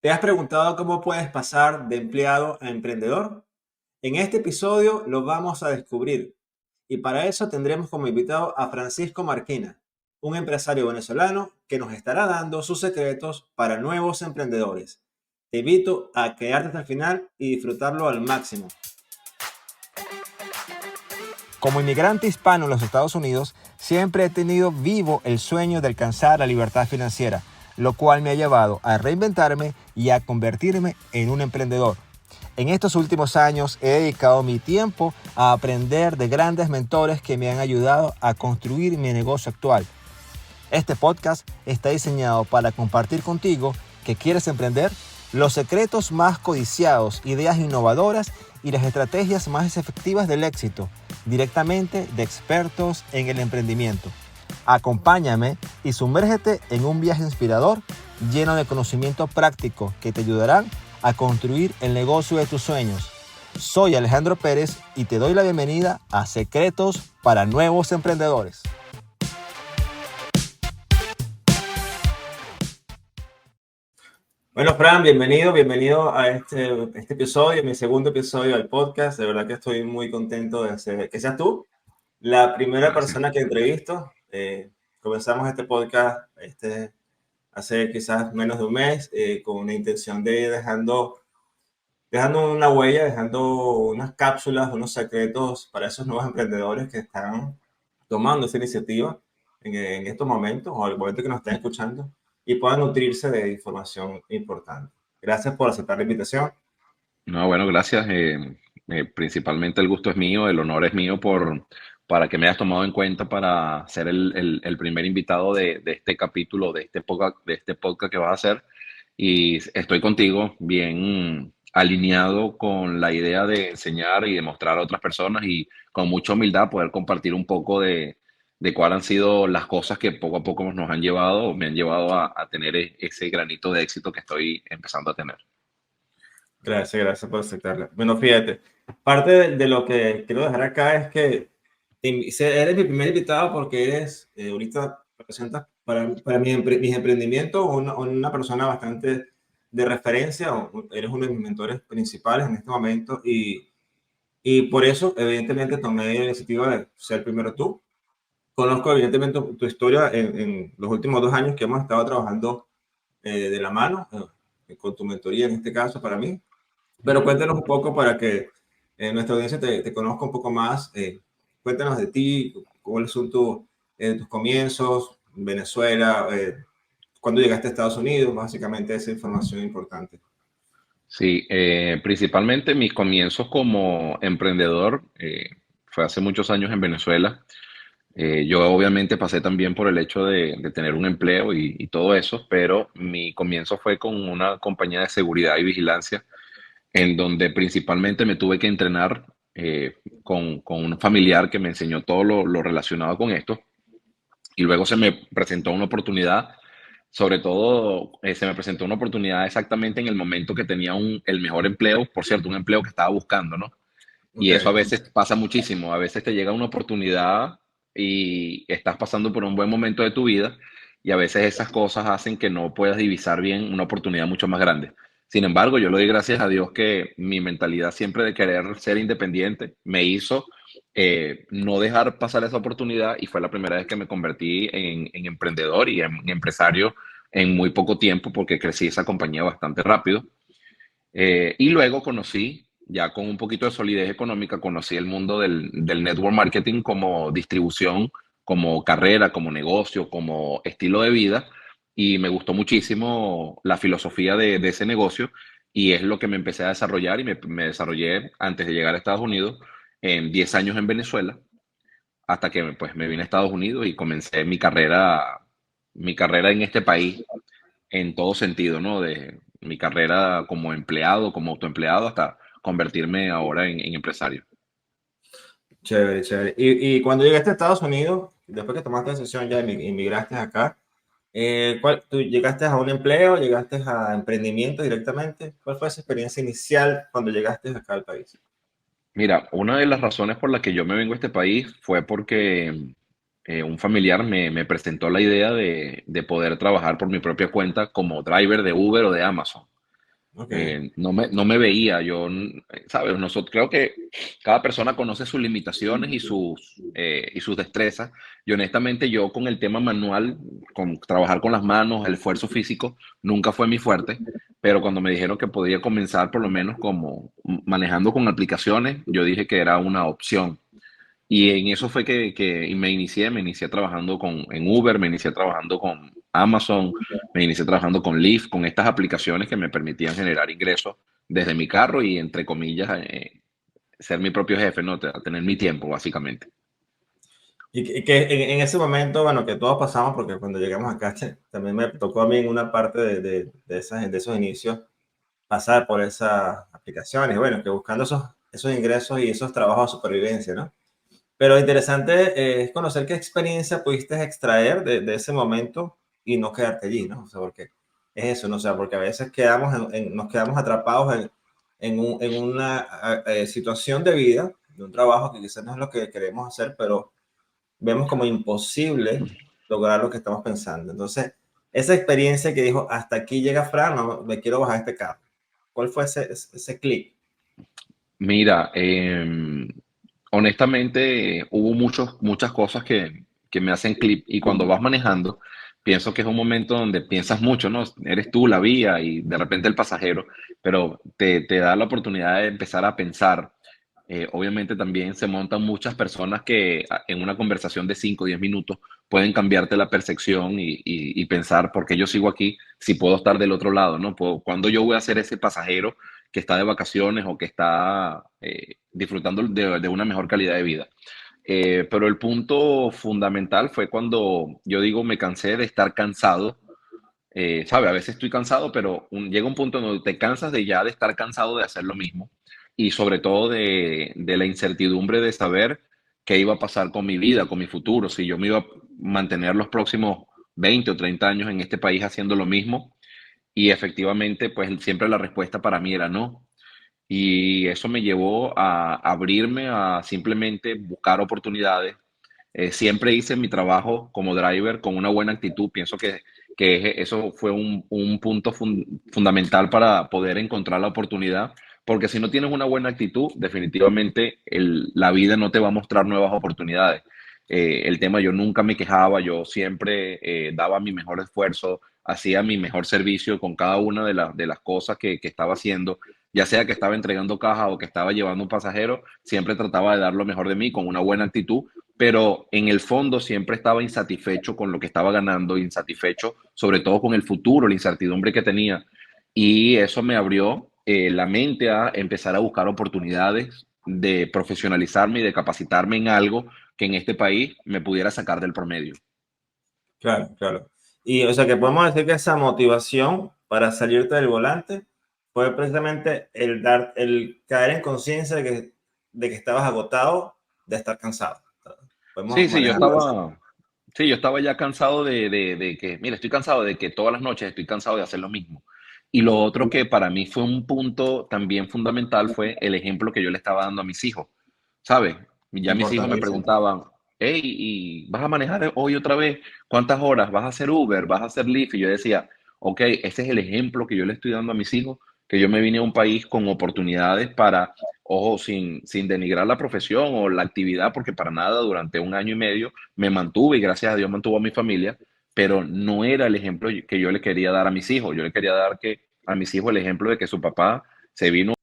¿Te has preguntado cómo puedes pasar de empleado a emprendedor? En este episodio lo vamos a descubrir y para eso tendremos como invitado a Francisco Marquina, un empresario venezolano que nos estará dando sus secretos para nuevos emprendedores. Te invito a quedarte hasta el final y disfrutarlo al máximo. Como inmigrante hispano en los Estados Unidos, siempre he tenido vivo el sueño de alcanzar la libertad financiera, lo cual me ha llevado a reinventarme y a convertirme en un emprendedor. En estos últimos años he dedicado mi tiempo a aprender de grandes mentores que me han ayudado a construir mi negocio actual. Este podcast está diseñado para compartir contigo que quieres emprender los secretos más codiciados, ideas innovadoras y las estrategias más efectivas del éxito, directamente de expertos en el emprendimiento. Acompáñame y sumérgete en un viaje inspirador lleno de conocimiento práctico que te ayudarán a construir el negocio de tus sueños. Soy Alejandro Pérez y te doy la bienvenida a Secretos para Nuevos Emprendedores. Bueno, Fran, bienvenido a este episodio, mi segundo episodio del podcast. De verdad que estoy muy contento que seas tú la primera Gracias. persona que entrevisto. Comenzamos este podcast hace quizás menos de un mes con una intención de ir dejando una huella, dejando unas cápsulas, unos secretos para esos nuevos emprendedores que están tomando esa iniciativa en estos momentos o al momento que nos estén escuchando y puedan nutrirse de información importante. Gracias por aceptar la invitación. No, bueno, gracias. Principalmente el gusto es mío, el honor es mío para que me hayas tomado en cuenta para ser el primer invitado de este capítulo, de este podcast que vas a hacer. Y estoy contigo bien alineado con la idea de enseñar y demostrar a otras personas y con mucha humildad poder compartir un poco de cuáles han sido las cosas que poco a poco nos han llevado, me han llevado a tener ese granito de éxito que estoy empezando a tener. Gracias por aceptarla. Bueno, fíjate, parte de lo que quiero dejar acá es que eres mi primer invitado porque ahorita representas para mis emprendimientos una persona bastante de referencia, o eres uno de mis mentores principales en este momento y por eso, evidentemente, tomé la iniciativa de ser primero tú. Conozco, evidentemente, tu historia en los últimos 2 años que hemos estado trabajando de la mano, con tu mentoría en este caso para mí. Pero cuéntanos un poco para que nuestra audiencia te conozca un poco más. Cuéntanos de ti, cuáles son tus comienzos en Venezuela, cuándo llegaste a Estados Unidos, básicamente esa información importante. Sí, principalmente mis comienzos como emprendedor fue hace muchos años en Venezuela. Yo obviamente pasé también por el hecho de tener un empleo y todo eso, pero mi comienzo fue con una compañía de seguridad y vigilancia, en donde principalmente me tuve que entrenar con un familiar que me enseñó todo lo relacionado con esto. Y luego se me presentó una oportunidad, sobre todo se me presentó una oportunidad exactamente en el momento que tenía el mejor empleo, por cierto, un empleo que estaba buscando, ¿no? Y Ok, eso a veces pasa muchísimo, a veces te llega una oportunidad y estás pasando por un buen momento de tu vida y a veces esas cosas hacen que no puedas divisar bien una oportunidad mucho más grande. Sin embargo, yo le doy gracias a Dios que mi mentalidad siempre de querer ser independiente me hizo no dejar pasar esa oportunidad y fue la primera vez que me convertí en emprendedor y en empresario en muy poco tiempo porque crecí esa compañía bastante rápido. Y luego conocí, ya con un poquito de solidez económica, conocí el mundo del network marketing como distribución, como carrera, como negocio, como estilo de vida. Y me gustó muchísimo la filosofía de ese negocio y es lo que me empecé a desarrollar y me desarrollé antes de llegar a Estados Unidos en 10 años en Venezuela, hasta que pues, me vine a Estados Unidos y comencé mi carrera en este país en todo sentido, ¿no? De mi carrera como empleado, como autoempleado, hasta convertirme ahora en empresario. chévere, chévere. Y cuando llegaste a Estados Unidos, después que tomaste la decisión ya inmigraste acá, ¿tú llegaste a un empleo, llegaste a emprendimiento directamente? ¿Cuál fue esa experiencia inicial cuando llegaste acá al país? Mira, una de las razones por las que yo me vengo a este país fue porque un familiar me presentó la idea de poder trabajar por mi propia cuenta como driver de Uber o de Amazon. Ok. No me veía, ¿sabes? Nosotros, creo que cada persona conoce sus limitaciones y sus destrezas. Y honestamente yo con el tema manual, con trabajar con las manos, el esfuerzo físico, nunca fue mi fuerte. Pero cuando me dijeron que podía comenzar por lo menos como manejando con aplicaciones, yo dije que era una opción. Y en eso fue que me inicié trabajando en Uber, me inicié trabajando con Amazon, me inicié trabajando con Lyft, con estas aplicaciones que me permitían generar ingresos desde mi carro y, entre comillas, ser mi propio jefe, ¿no? Tener mi tiempo, básicamente. Y que en ese momento, bueno, que todos pasamos, porque cuando llegamos acá, también me tocó a mí en una parte de esos inicios pasar por esas aplicaciones, bueno, que buscando esos ingresos y esos trabajos de supervivencia, ¿no? Pero interesante es conocer qué experiencia pudiste extraer de ese momento y no quedarte allí, ¿no? O sea, porque es eso, ¿no? O sea, porque a veces nos quedamos atrapados en una situación de vida, de un trabajo que quizás no es lo que queremos hacer, pero vemos como imposible lograr lo que estamos pensando. Entonces, esa experiencia que dijo, hasta aquí llega Fran, no, me quiero bajar este carro. ¿Cuál fue ese clic? Mira, honestamente, hubo muchas cosas que me hacen clip y cuando vas manejando, pienso que es un momento donde piensas mucho, ¿no? Eres tú la vía y de repente el pasajero, pero te da la oportunidad de empezar a pensar. Obviamente también se montan muchas personas que en una conversación de 5 o 10 minutos pueden cambiarte la percepción y pensar por qué yo sigo aquí si puedo estar del otro lado, ¿no? ¿Cuándo yo voy a ser ese pasajero que está de vacaciones o que está disfrutando de una mejor calidad de vida? Pero el punto fundamental fue cuando yo digo me cansé de estar cansado. ¿Sabe? A veces estoy cansado, pero llega un punto en donde te cansas de estar cansado de hacer lo mismo y sobre todo de la incertidumbre de saber qué iba a pasar con mi vida, con mi futuro, si yo me iba a mantener los próximos 20 o 30 años en este país haciendo lo mismo. Y efectivamente, pues siempre la respuesta para mí era no. Y eso me llevó a abrirme a simplemente buscar oportunidades. Siempre hice mi trabajo como driver con una buena actitud. Pienso que eso fue un punto fundamental para poder encontrar la oportunidad, porque si no tienes una buena actitud, definitivamente la vida no te va a mostrar nuevas oportunidades. El tema, yo nunca me quejaba, yo siempre daba mi mejor esfuerzo, hacía mi mejor servicio con cada una de las cosas que estaba haciendo, ya sea que estaba entregando caja o que estaba llevando un pasajero, siempre trataba de dar lo mejor de mí con una buena actitud, pero en el fondo siempre estaba insatisfecho con lo que estaba ganando, insatisfecho sobre todo con el futuro, la incertidumbre que tenía. Y eso me abrió la mente a empezar a buscar oportunidades de profesionalizarme y de capacitarme en algo que en este país me pudiera sacar del promedio. Claro, claro. Y o sea que podemos decir que esa motivación para salirte del volante fue precisamente el caer en conciencia de que estabas agotado de estar cansado. Podemos Sí, sí, yo manejarlo así. estaba, sí, yo estaba ya cansado de que, mira, estoy cansado de que todas las noches estoy cansado de hacer lo mismo. Y lo otro que para mí fue un punto también fundamental fue el ejemplo que yo le estaba dando a mis hijos, ¿sabes? Ya mis hijos me Importantísimo. preguntaban, hey, ¿y vas a manejar hoy otra vez? ¿Cuántas horas? ¿Vas a hacer Uber? ¿Vas a hacer Lyft? Y yo decía, ok, ese es el ejemplo que yo le estoy dando a mis hijos, que yo me vine a un país con oportunidades para, ojo, sin denigrar la profesión o la actividad, porque para nada durante un año y medio me mantuve y gracias a Dios mantuvo a mi familia, pero no era el ejemplo que yo le quería dar a mis hijos. Yo le quería dar a mis hijos el ejemplo de que su papá se vino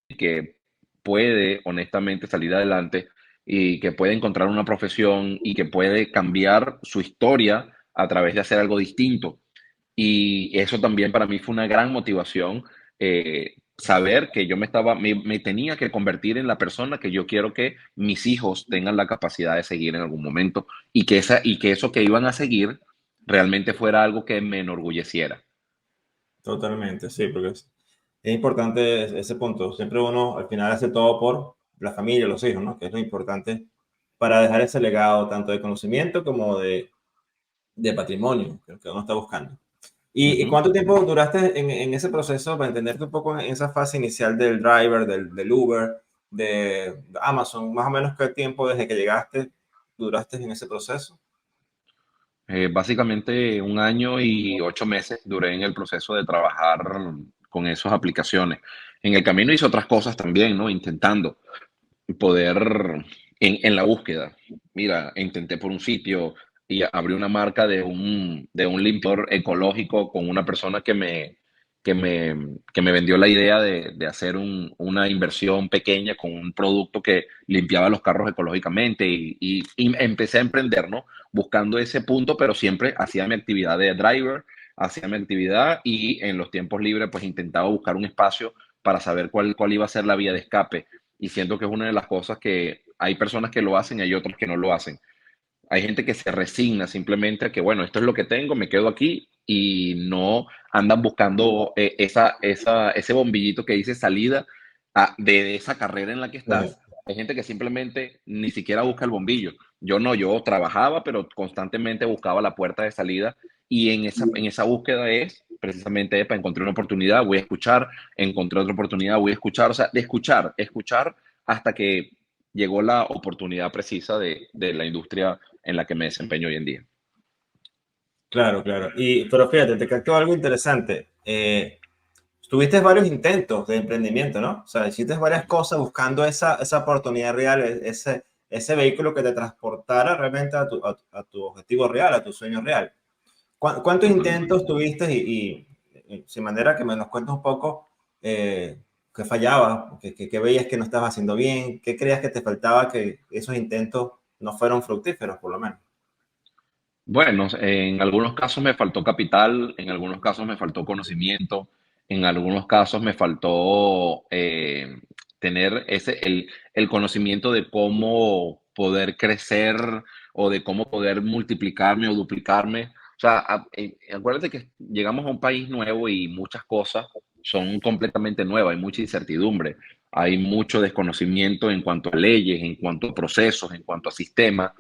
y que puede honestamente salir adelante y que puede encontrar una profesión y que puede cambiar su historia a través de hacer algo distinto. Y eso también para mí fue una gran motivación, saber que yo me tenía que convertir en la persona que yo quiero que mis hijos tengan la capacidad de seguir en algún momento y que eso que iban a seguir realmente fuera algo que me enorgulleciera. Totalmente, sí, porque es importante ese punto. Siempre uno al final hace todo por la familia, los hijos, ¿no? Que es lo importante para dejar ese legado tanto de conocimiento como de patrimonio que uno está buscando. ¿Y Ujú. cuánto tiempo duraste en ese proceso para entenderte un poco en esa fase inicial del driver, del Uber, de Amazon? Más o menos qué tiempo desde que llegaste duraste en ese proceso. Básicamente 1 año y 8 meses duré en el proceso de trabajar con esas aplicaciones. En el camino hice otras cosas también, ¿no? Intentando poder en la búsqueda. Mira, intenté por un sitio y abrí una marca de un limpiador ecológico con una persona que me vendió la idea de hacer una inversión pequeña con un producto que limpiaba los carros ecológicamente y empecé a emprender, ¿no? Buscando ese punto, pero siempre hacía mi actividad de driver, hacía mi actividad y en los tiempos libres pues intentaba buscar un espacio para saber cuál iba a ser la vía de escape y siento que es una de las cosas que hay personas que lo hacen y hay otros que no lo hacen. Hay gente que se resigna simplemente a que, bueno, esto es lo que tengo, me quedo aquí y no andan buscando ese bombillito que dice salida de esa carrera en la que estás. Hay gente que simplemente ni siquiera busca el bombillo. Yo no, yo trabajaba, pero constantemente buscaba la puerta de salida y en esa búsqueda es precisamente para encontrar una oportunidad, voy a escuchar, encontré otra oportunidad, voy a escuchar, o sea, de escuchar hasta que llegó la oportunidad precisa de la industria en la que me desempeño hoy en día. Claro, claro. Pero fíjate, te captó algo interesante. Tuviste varios intentos de emprendimiento, ¿no? O sea, hiciste varias cosas buscando esa oportunidad real, ese vehículo que te transportara realmente a tu objetivo real, a tu sueño real. ¿Cuántos Ujú. intentos tuviste sin manera que me nos cuentes un poco qué fallaba, qué veías que no estabas haciendo bien, qué creías que te faltaba que esos intentos no fueron fructíferos, por lo menos? Bueno, en algunos casos me faltó capital, en algunos casos me faltó conocimiento, en algunos casos me faltó tener el conocimiento de cómo poder crecer o de cómo poder multiplicarme o duplicarme. O sea, acuérdate que llegamos a un país nuevo y muchas cosas son completamente nuevas, hay mucha incertidumbre, hay mucho desconocimiento en cuanto a leyes, en cuanto a procesos, en cuanto a sistemas.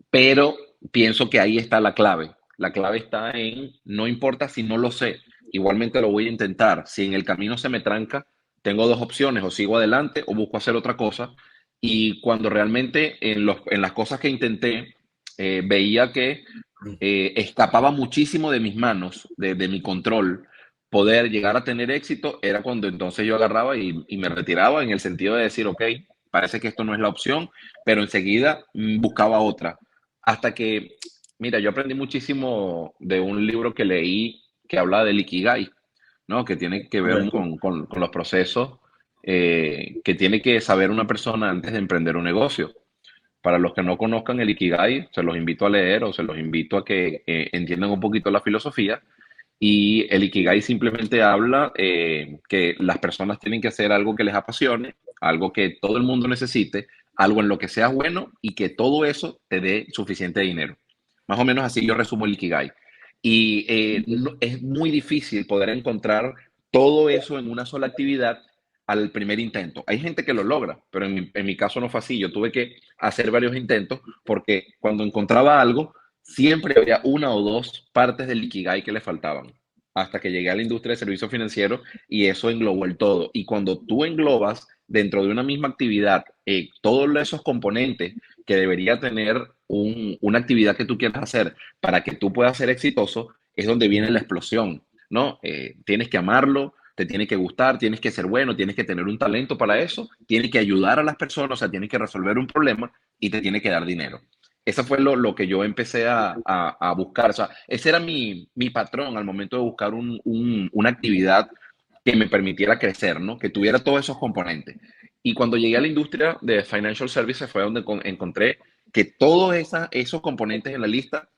Pero pienso que ahí está la clave. La clave está en, no importa si no lo sé, igualmente lo voy a intentar. Si en el camino se me tranca, tengo dos opciones, o sigo adelante o busco hacer otra cosa. Y cuando realmente en las cosas que intenté, veía que escapaba muchísimo de mis manos, de mi control, poder llegar a tener éxito, era cuando entonces yo agarraba y me retiraba en el sentido de decir, ok, parece que esto no es la opción, pero enseguida buscaba otra hasta que, mira, yo aprendí muchísimo de un libro que leí que habla del Ikigai, ¿no? Que tiene que ver Correcto. con los procesos que tiene que saber una persona antes de emprender un negocio. Para los que no conozcan el Ikigai, se los invito a leer o se los invito a que entiendan un poquito la filosofía. Y el Ikigai simplemente habla que las personas tienen que hacer algo que les apasione, algo que todo el mundo necesite, algo en lo que seas bueno y que todo eso te dé suficiente dinero. Más o menos así yo resumo el Ikigai. Y es muy difícil poder encontrar todo eso en una sola actividad al primer intento. Hay gente que lo logra, pero en mi caso no fue así. Yo tuve que hacer varios intentos porque cuando encontraba algo, siempre había una o dos partes del Ikigai que le faltaban. Hasta que llegué a la industria de servicios financieros y eso englobó el todo. Y cuando tú englobas dentro de una misma actividad todos esos componentes que debería tener una actividad que tú quieras hacer para que tú puedas ser exitoso, es donde viene la explosión, ¿no? Tienes que amarlo, te tiene que gustar, tienes que ser bueno, tienes que tener un talento para eso, tienes que ayudar a las personas, o sea, tienes que resolver un problema y te tiene que dar dinero. Eso fue lo que yo empecé a buscar. O sea, ese era mi patrón al momento de buscar una actividad que me permitiera crecer, ¿no? Que tuviera todos esos componentes. Y cuando llegué a la industria de financial services fue donde encontré que todos esos componentes en la lista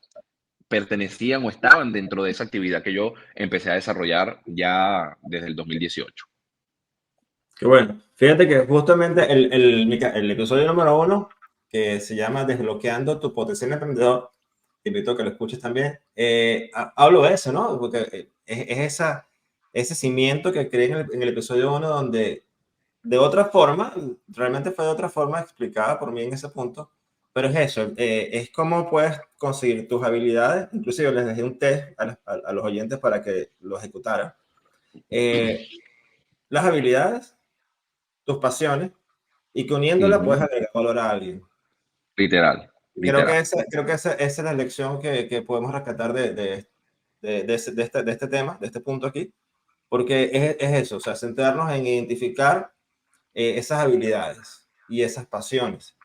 pertenecían o estaban dentro de esa actividad que yo empecé a desarrollar ya desde el 2018. Qué bueno. Fíjate que justamente el episodio número 1, que se llama Desbloqueando tu potencial emprendedor, te invito a que lo escuches también, hablo de eso, ¿no? Porque es ese cimiento que creé en el episodio 1 donde de otra forma, realmente fue de otra forma explicada por mí en ese punto, pero es eso, es cómo puedes conseguir tus habilidades, inclusive les dejé un test a los oyentes para que lo ejecutaran, eh, las habilidades, tus pasiones, y que Uh uniéndolas puedes -huh. agregar valor a alguien. Literal, Creo que literal. esa es la lección que podemos rescatar de este tema, de este punto aquí, porque es eso, o sea, centrarnos en identificar esas habilidades y esas pasiones.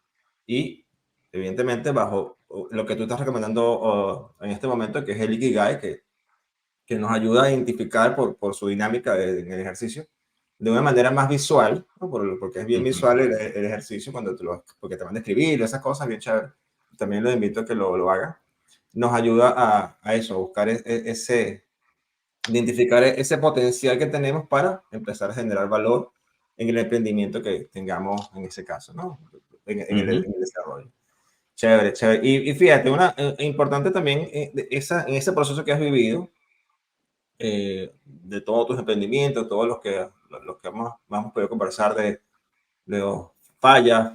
Y evidentemente bajo lo que tú estás recomendando en este momento, que es el Ikigai, que nos ayuda a identificar por su dinámica en el ejercicio de una manera más visual, ¿no? Porque es bien Ujú, visual el ejercicio porque te van a escribir esas cosas, bien chévere. También los invito a que lo hagan. Nos ayuda a eso, a buscar identificar ese potencial que tenemos para empezar a generar valor en el emprendimiento que tengamos en ese caso, ¿no? ujú. En el desarrollo. Chévere, chévere. Y fíjate, una importante también en ese proceso que has vivido, de todos tus emprendimientos, todos los que hemos podido conversar de fallas,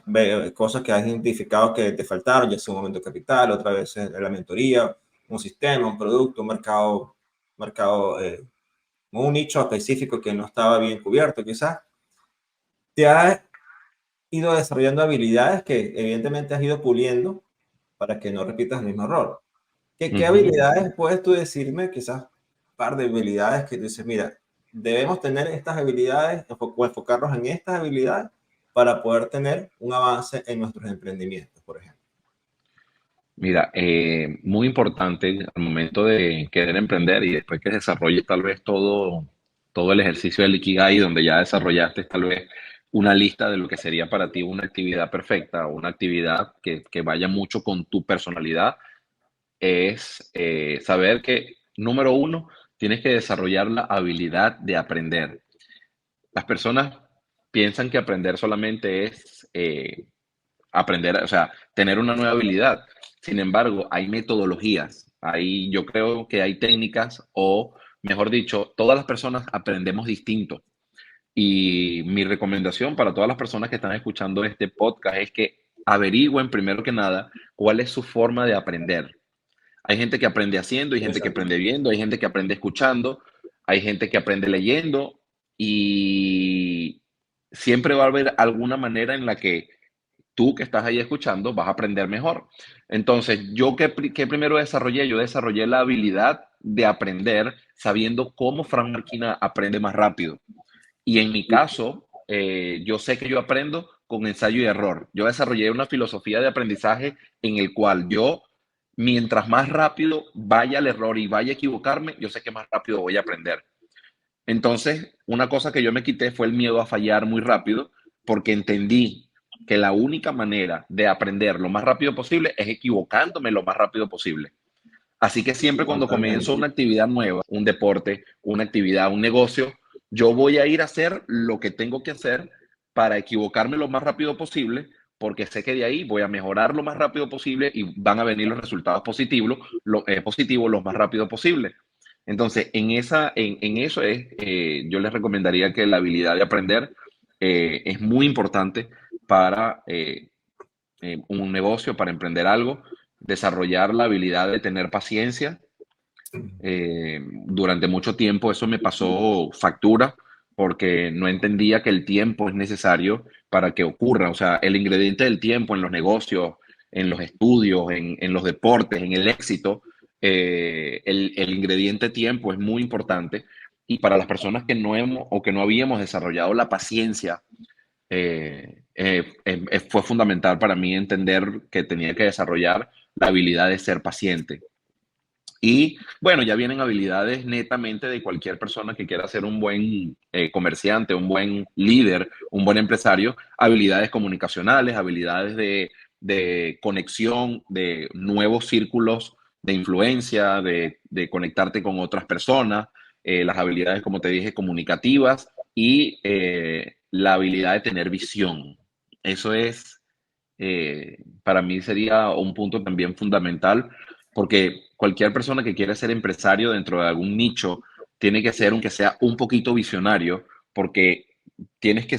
cosas que has identificado que te faltaron, ya sea un momento de capital, otra vez en la mentoría, un sistema, un producto, un mercado, un nicho específico que no estaba bien cubierto, quizás. Te has ido desarrollando habilidades que evidentemente has ido puliendo para que no repitas el mismo error. ¿Qué Ujú. habilidades puedes tú decirme? Quizás un par de habilidades que tú dices, mira, debemos tener estas habilidades o enfocarnos en estas habilidades para poder tener un avance en nuestros emprendimientos, por ejemplo. Mira, muy importante al momento de querer emprender y después que desarrolles tal vez todo el ejercicio del Ikigai, donde ya desarrollaste tal vez una lista de lo que sería para ti una actividad perfecta o una actividad que vaya mucho con tu personalidad, es saber que, número uno, tienes que desarrollar la habilidad de aprender. Las personas piensan que aprender solamente es aprender, o sea, tener una nueva habilidad. Sin embargo, hay metodologías, yo creo que hay técnicas o, mejor dicho, todas las personas aprendemos distinto. Y mi recomendación para todas las personas que están escuchando este podcast es que averigüen primero que nada cuál es su forma de aprender. Hay gente que aprende haciendo, hay gente que Interesante. aprende viendo, hay gente que aprende escuchando, hay gente que aprende leyendo y siempre va a haber alguna manera en la que tú que estás ahí escuchando vas a aprender mejor. Entonces, ¿qué primero desarrollé? Yo desarrollé la habilidad de aprender sabiendo cómo Frank Marquina aprende más rápido. Y en mi caso, yo sé que yo aprendo con ensayo y error. Yo desarrollé una filosofía de aprendizaje en el cual yo, mientras más rápido vaya el error y vaya a equivocarme, yo sé que más rápido voy a aprender. Entonces, una cosa que yo me quité fue el miedo a fallar muy rápido, porque entendí que la única manera de aprender lo más rápido posible es equivocándome lo más rápido posible. Así que siempre cuando comienzo Totalmente. una actividad nueva, un deporte, una actividad, un negocio, yo voy a ir a hacer lo que tengo que hacer para equivocarme lo más rápido posible, porque sé que de ahí voy a mejorar lo más rápido posible y van a venir los resultados positivos lo más rápido posible. Entonces, en eso yo les recomendaría que la habilidad de aprender es muy importante para un negocio, para emprender algo, desarrollar la habilidad de tener paciencia. Durante mucho tiempo eso me pasó factura porque no entendía que el tiempo es necesario para que ocurra. O sea, el ingrediente del tiempo en los negocios, en los estudios, en los deportes, en el éxito, el ingrediente tiempo es muy importante. Y para las personas que no hemos o que no habíamos desarrollado la paciencia, fue fundamental para mí entender que tenía que desarrollar la habilidad de ser paciente. Y bueno, ya vienen habilidades netamente de cualquier persona que quiera ser un buen comerciante, un buen líder, un buen empresario, habilidades comunicacionales, habilidades de conexión, de nuevos círculos de influencia, de conectarte con otras personas, las habilidades, como te dije, comunicativas y la habilidad de tener visión. Eso es, para mí sería un punto también fundamental, porque cualquier persona que quiera ser empresario dentro de algún nicho tiene que ser, aunque sea un poquito visionario, porque tienes que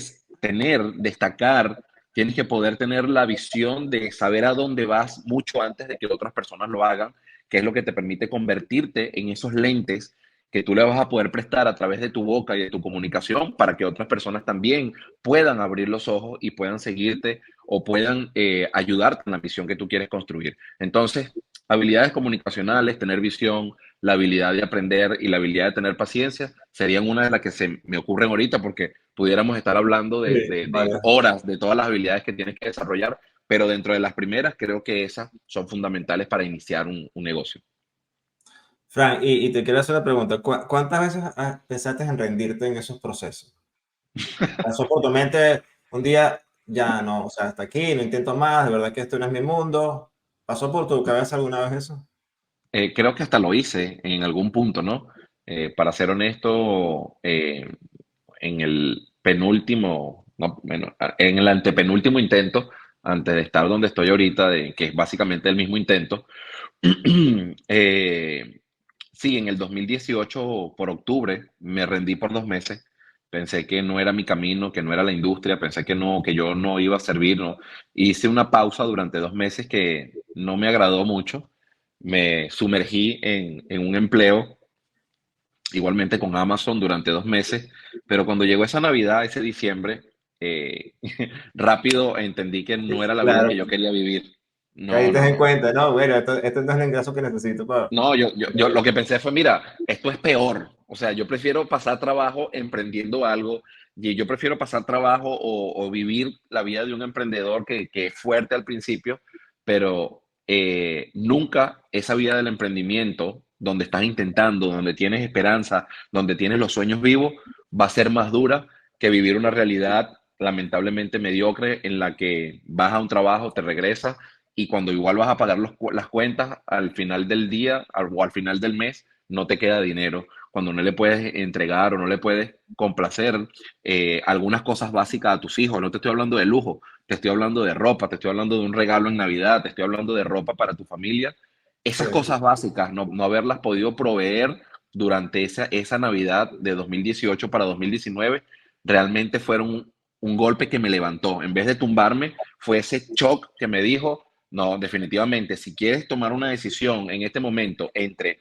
destacar, tienes que poder tener la visión de saber a dónde vas mucho antes de que otras personas lo hagan, que es lo que te permite convertirte en esos lentes que tú le vas a poder prestar a través de tu boca y de tu comunicación para que otras personas también puedan abrir los ojos y puedan seguirte o puedan ayudarte en la misión que tú quieres construir. Entonces, habilidades comunicacionales, tener visión, la habilidad de aprender y la habilidad de tener paciencia serían una de las que se me ocurren ahorita, porque pudiéramos estar hablando Sí, de vaya. horas de todas las habilidades que tienes que desarrollar, pero dentro de las primeras creo que esas son fundamentales para iniciar un negocio. Frank, y te quiero hacer una pregunta. ¿Cuántas veces pensaste en rendirte en esos procesos? Pasó por tu mente un día, ya no, o sea, hasta aquí, no intento más, de verdad que esto no es mi mundo. ¿Pasó por tu cabeza alguna vez eso? Creo que hasta lo hice en algún punto, ¿no? Para ser honesto, en el penúltimo, no, bueno, en el antepenúltimo intento, antes de estar donde estoy ahorita, que es básicamente el mismo intento, eh, sí, en el 2018, por octubre, me rendí por 2 meses. Pensé que no era mi camino, que no era la industria, pensé que no, que yo no iba a servir, ¿no? Hice una pausa durante 2 meses que no me agradó mucho. Me sumergí en un empleo, igualmente con Amazon, durante 2 meses, pero cuando llegó esa Navidad, ese diciembre, eh, rápido entendí que no era la vida que Claro, yo quería vivir. No, caíste no, en no. cuenta, no, bueno, esto no es el ingreso que necesito para... No, yo lo que pensé fue, mira, esto es peor. O sea, yo prefiero pasar trabajo emprendiendo algo y yo prefiero pasar trabajo o vivir la vida de un emprendedor que es fuerte al principio, pero nunca esa vida del emprendimiento, donde estás intentando, donde tienes esperanza, donde tienes los sueños vivos, va a ser más dura que vivir una realidad lamentablemente mediocre en la que vas a un trabajo, te regresas y cuando igual vas a pagar las cuentas al final del día o al final del mes, no te queda dinero. Cuando no le puedes entregar o no le puedes complacer algunas cosas básicas a tus hijos, no te estoy hablando de lujo, te estoy hablando de ropa, te estoy hablando de un regalo en Navidad, te estoy hablando de ropa para tu familia. Sí, Esas cosas básicas, no haberlas podido proveer durante esa Navidad de 2018 para 2019, realmente fueron un golpe que me levantó. En vez de tumbarme, fue ese shock que me dijo, no, definitivamente, si quieres tomar una decisión en este momento entre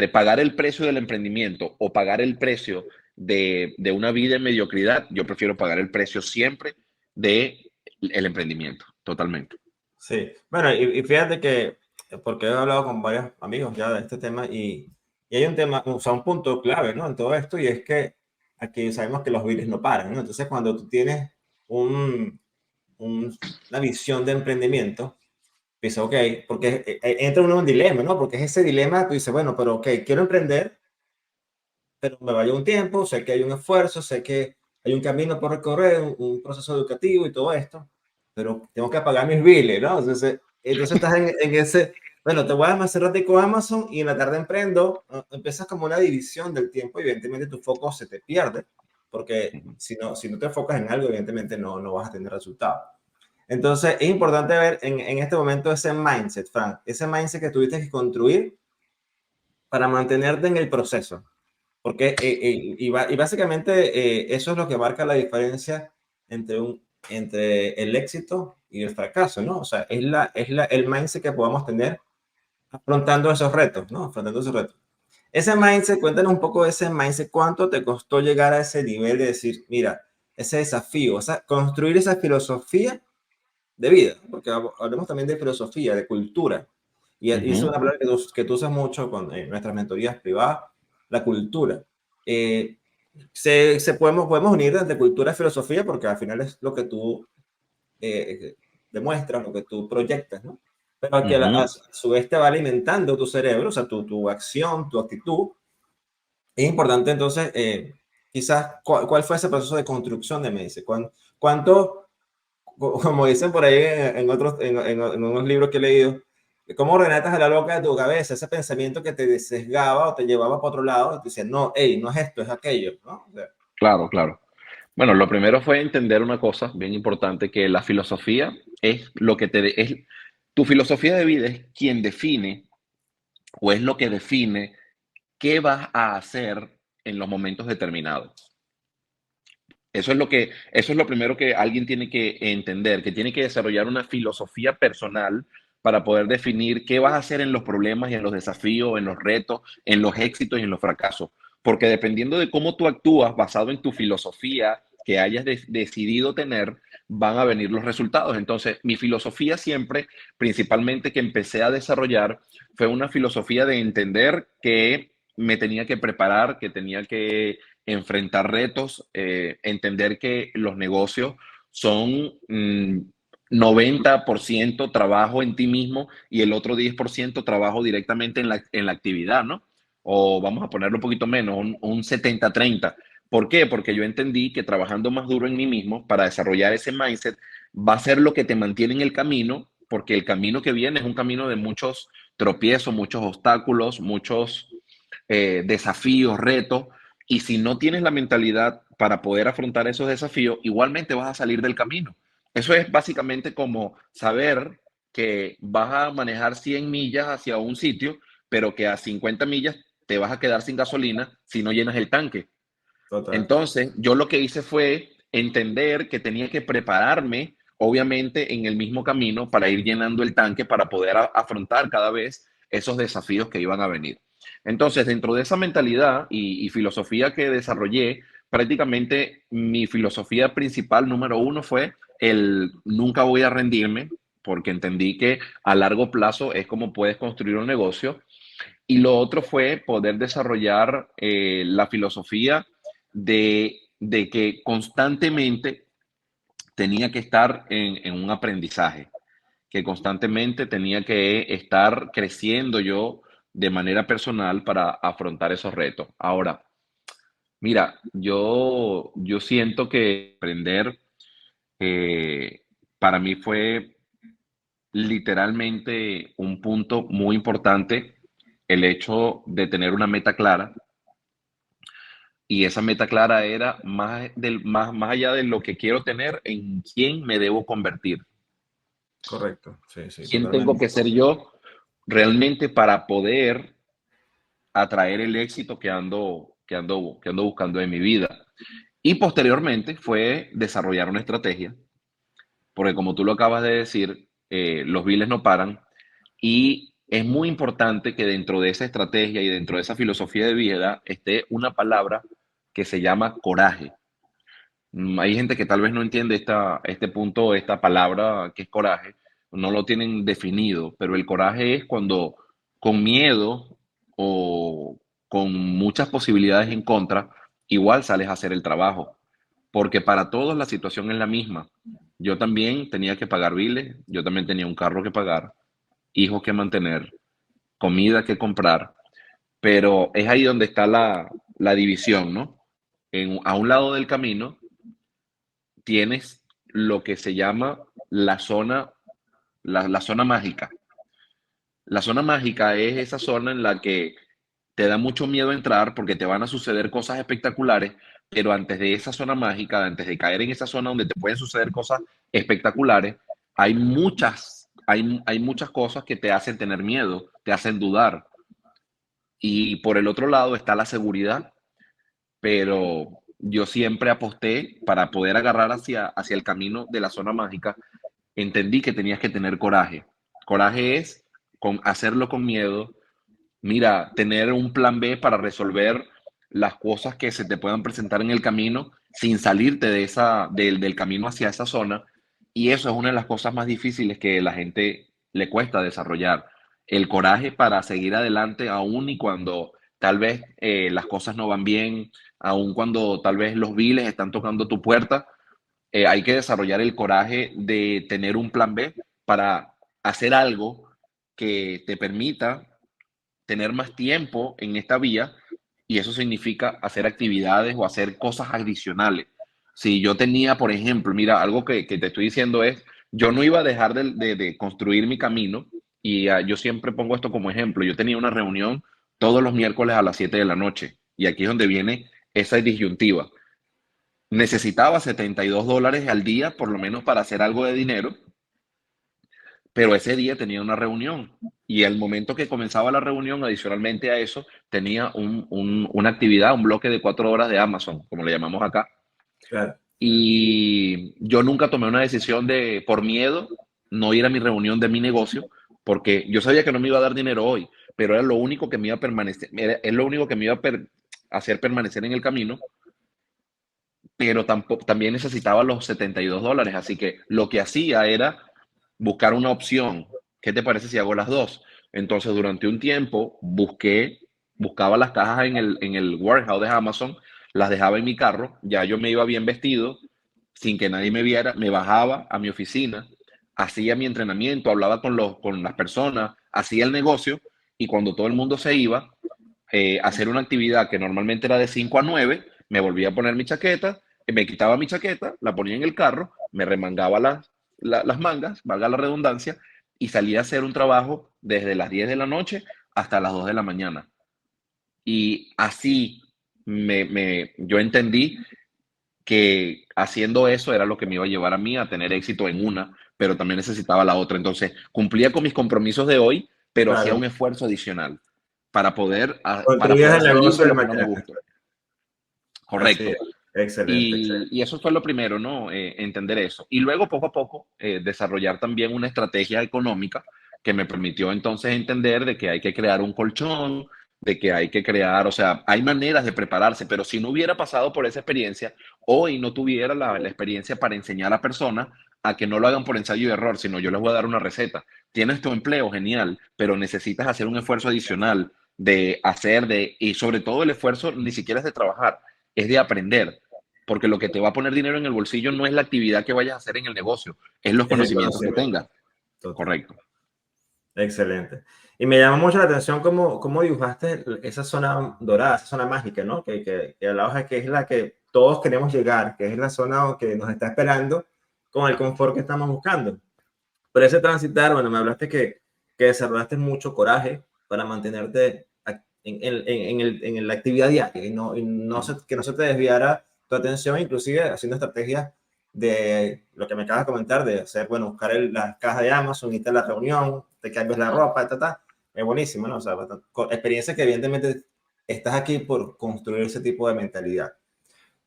pagar el precio del emprendimiento o pagar el precio de una vida en mediocridad, yo prefiero pagar el precio siempre del emprendimiento, totalmente. sí. Bueno, y fíjate que, porque he hablado con varios amigos ya de este tema y hay un tema, o sea, un punto clave, ¿no? En todo esto y es que aquí sabemos que los biles no paran, ¿no? Entonces, cuando tú tienes un, una visión de emprendimiento, dices, ok, porque entra uno en un dilema, ¿no? Porque es ese dilema, tú dices, bueno, pero ok, quiero emprender, pero me va a llevar un tiempo, sé que hay un esfuerzo, sé que hay un camino por recorrer, un proceso educativo y todo esto, pero tengo que pagar mis biles, ¿no? Entonces estás en ese, bueno, te voy a hacer rato con Amazon y en la tarde emprendo, ¿no? Empiezas como una división del tiempo y evidentemente tu foco se te pierde, porque si no te enfocas en algo, evidentemente no vas a tener resultados. Entonces es importante ver en este momento ese mindset, Frank, ese mindset que tuviste que construir para mantenerte en el proceso. Porque, y básicamente eso es lo que marca la diferencia entre el éxito y el fracaso, ¿no? O sea, el mindset que podamos tener afrontando esos retos, ¿no? Afrontando esos retos. Ese mindset, cuéntanos un poco de ese mindset, ¿cuánto te costó llegar a ese nivel de decir, mira, ese desafío, o sea, construir esa filosofía de vida? Porque hablemos también de filosofía, de cultura. Y es una Ujú. palabra que tú usas mucho en nuestras mentorías privadas, la cultura. Eh, podemos unir entre cultura y filosofía porque al final es lo que tú eh, demuestras, lo que tú proyectas, ¿no? Pero que a Ujú. su vez te va alimentando tu cerebro, o sea, tu acción, tu actitud. Es importante entonces, quizás, ¿cuál fue ese proceso de construcción de Medici? ¿Cuánto, como dicen por ahí en otros, en unos libros que he leído, cómo renatas a la loca de tu cabeza, ese pensamiento que te sesgaba o te llevaba para otro lado, y te decía, no, hey, no es esto, es aquello, ¿no? O sea, Claro, claro. Bueno, lo primero fue entender una cosa bien importante, que la filosofía es lo que es, tu filosofía de vida es quien define o es lo que define qué vas a hacer en los momentos determinados. Eso es lo primero que alguien tiene que entender, que tiene que desarrollar una filosofía personal para poder definir qué vas a hacer en los problemas y en los desafíos, en los retos, en los éxitos y en los fracasos. Porque dependiendo de cómo tú actúas basado en tu filosofía, que hayas decidido tener, van a venir los resultados. Entonces, mi filosofía siempre, principalmente que empecé a desarrollar, fue una filosofía de entender que me tenía que preparar, que tenía que enfrentar retos, entender que los negocios son 90% trabajo en ti mismo y el otro 10% trabajo directamente en la actividad, ¿no? O vamos a ponerlo un poquito menos, un 70-30. ¿Por qué? Porque yo entendí que trabajando más duro en mí mismo para desarrollar ese mindset va a ser lo que te mantiene en el camino, porque el camino que viene es un camino de muchos tropiezos, muchos obstáculos, muchos desafíos, retos, y si no tienes la mentalidad para poder afrontar esos desafíos, igualmente vas a salir del camino. Eso es básicamente como saber que vas a manejar 100 millas hacia un sitio, pero que a 50 millas te vas a quedar sin gasolina si no llenas el tanque. Total. Entonces, yo lo que hice fue entender que tenía que prepararme, obviamente, en el mismo camino para ir llenando el tanque para poder afrontar cada vez esos desafíos que iban a venir. Entonces, dentro de esa mentalidad y filosofía que desarrollé, prácticamente mi filosofía principal número uno fue el nunca voy a rendirme, porque entendí que a largo plazo es como puedes construir un negocio. Y lo otro fue poder desarrollar la filosofía de que constantemente tenía que estar en un aprendizaje, que constantemente tenía que estar creciendo yo de manera personal para afrontar esos retos. Ahora, mira, yo siento que aprender eh, para mí fue literalmente un punto muy importante el hecho de tener una meta clara, y esa meta clara era más allá de lo que quiero tener, en quién me debo convertir, Correcto, sí, sí, quién tengo totalmente. que ser yo realmente para poder atraer el éxito que ando buscando en mi vida. Y posteriormente fue desarrollar una estrategia, porque como tú lo acabas de decir, los biles no paran. Y es muy importante que dentro de esa estrategia y dentro de esa filosofía de vida esté una palabra que se llama coraje. Hay gente que tal vez no entiende este punto, esta palabra que es coraje, no lo tienen definido, pero el coraje es cuando con miedo o con muchas posibilidades en contra, igual sales a hacer el trabajo, porque para todos la situación es la misma. Yo también tenía que pagar biles, yo también tenía un carro que pagar, hijos que mantener, comida que comprar, pero es ahí donde está la división, ¿no? A un lado del camino tienes lo que se llama la zona mágica. La zona mágica es esa zona en la que te da mucho miedo entrar porque te van a suceder cosas espectaculares, pero antes de esa zona mágica, antes de caer en esa zona donde te pueden suceder cosas espectaculares, hay muchas cosas que te hacen tener miedo, te hacen dudar. Y por el otro lado está la seguridad, pero yo siempre aposté para poder agarrar hacia el camino de la zona mágica. Entendí que tenías que tener coraje. Coraje es hacerlo con miedo. Mira, tener un plan B para resolver las cosas que se te puedan presentar en el camino sin salirte del camino hacia esa zona. Y eso es una de las cosas más difíciles que la gente le cuesta desarrollar. El coraje para seguir adelante aún y cuando tal vez las cosas no van bien, aún cuando tal vez los viles están tocando tu puerta. Hay que desarrollar el coraje de tener un plan B para hacer algo que te permita tener más tiempo en esta vía, y eso significa hacer actividades o hacer cosas adicionales. Si yo tenía, por ejemplo, mira, algo que te estoy diciendo es, yo no iba a dejar de construir mi camino, y yo siempre pongo esto como ejemplo. Yo tenía una reunión todos los miércoles a las 7 de la noche, y aquí es donde viene esa disyuntiva. Necesitaba $72 al día, por lo menos para hacer algo de dinero, pero ese día tenía una reunión, y el momento que comenzaba la reunión, adicionalmente a eso, tenía una actividad, un bloque de 4 horas de Amazon, como le llamamos acá. Claro. Y yo nunca tomé una decisión de, por miedo, no ir a mi reunión de mi negocio, porque yo sabía que no me iba a dar dinero hoy, pero era lo único que me iba a permanecer, es lo único que me iba a hacer permanecer en el camino, pero tampoco, también necesitaba los $72. Así que lo que hacía era buscar una opción. ¿Qué te parece si hago las dos? Entonces, durante un tiempo buscaba las cajas en el warehouse de Amazon, las dejaba en mi carro, ya yo me iba bien vestido, sin que nadie me viera, me bajaba a mi oficina, hacía mi entrenamiento, hablaba con las personas, hacía el negocio, y cuando todo el mundo se iba, hacer una actividad que normalmente era de 5 a 9, me volvía a poner mi chaqueta, me quitaba mi chaqueta, la ponía en el carro, me remangaba las mangas, valga la redundancia, y salía a hacer un trabajo desde las 10 de la noche hasta las 2 de la mañana. Y así yo entendí que haciendo eso era lo que me iba a llevar a mí a tener éxito en una, pero también necesitaba la otra. Entonces, cumplía con mis compromisos de hoy, pero hacía un Claro. esfuerzo adicional para para Construyes poder el salir negocio de de lo que no me maquillaje. gusta. Así Correcto. es. Excelente, excelente. Y eso fue lo primero, ¿no? Entender eso. Y luego, poco a poco, desarrollar también una estrategia económica que me permitió entonces entender de que hay que crear un colchón, de que hay que crear, o sea, hay maneras de prepararse, pero si no hubiera pasado por esa experiencia, hoy no tuviera la experiencia para enseñar a personas a que no lo hagan por ensayo y error, sino yo les voy a dar una receta. Tienes tu empleo, genial, pero necesitas hacer un esfuerzo adicional y sobre todo el esfuerzo ni siquiera es de trabajar, es de aprender, porque lo que te va a poner dinero en el bolsillo no es la actividad que vayas a hacer en el negocio, es los Es el conocimientos que conocimiento. tengas. Total. Correcto. Excelente. Y me llama mucho la atención cómo dibujaste esa zona dorada, esa zona mágica, ¿no? Que hablabas de que es la que todos queremos llegar, que es la zona que nos está esperando con el confort que estamos buscando. Pero ese transitar, bueno, me hablaste que desarrollaste mucho coraje para mantenerte en la actividad diaria que no se te desviara tu atención, inclusive haciendo estrategias de lo que me acabas de comentar, de hacer, bueno, buscar las cajas de Amazon, irte a la reunión, te cambias la ropa, es buenísimo, ¿no? O sea, experiencia que evidentemente estás aquí por construir ese tipo de mentalidad.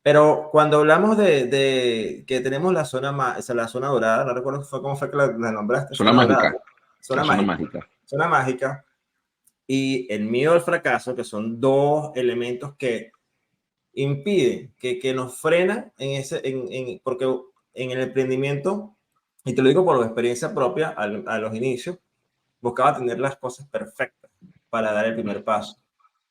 Pero cuando hablamos de que tenemos la zona dorada, no recuerdo cómo fue que la nombraste, Zona zona dorada, mágica. zona La zona mágica, mágica. zona mágica y el miedo al fracaso, que son dos elementos que impiden, que nos frenan porque en el emprendimiento, y te lo digo por experiencia propia, a los inicios, buscaba tener las cosas perfectas para dar el primer paso.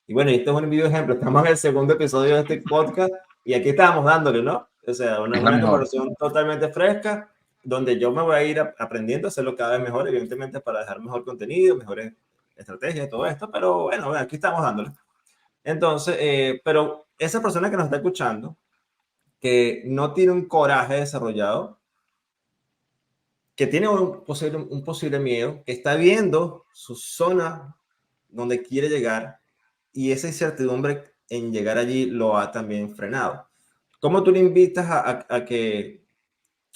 Y bueno, este es un video ejemplo. Estamos en el segundo episodio de este podcast y aquí estamos dándole, ¿no? O sea, Es la una mejor. conversación totalmente fresca donde yo me voy a ir aprendiendo a hacerlo cada vez mejor, evidentemente para dejar mejor contenido, mejores estrategias, todo esto, pero bueno, aquí estamos dándole. Entonces, pero esa persona que nos está escuchando, que no tiene un coraje desarrollado, que tiene un posible miedo, que está viendo su zona donde quiere llegar y esa incertidumbre en llegar allí lo ha también frenado. ¿Cómo tú le invitas a que,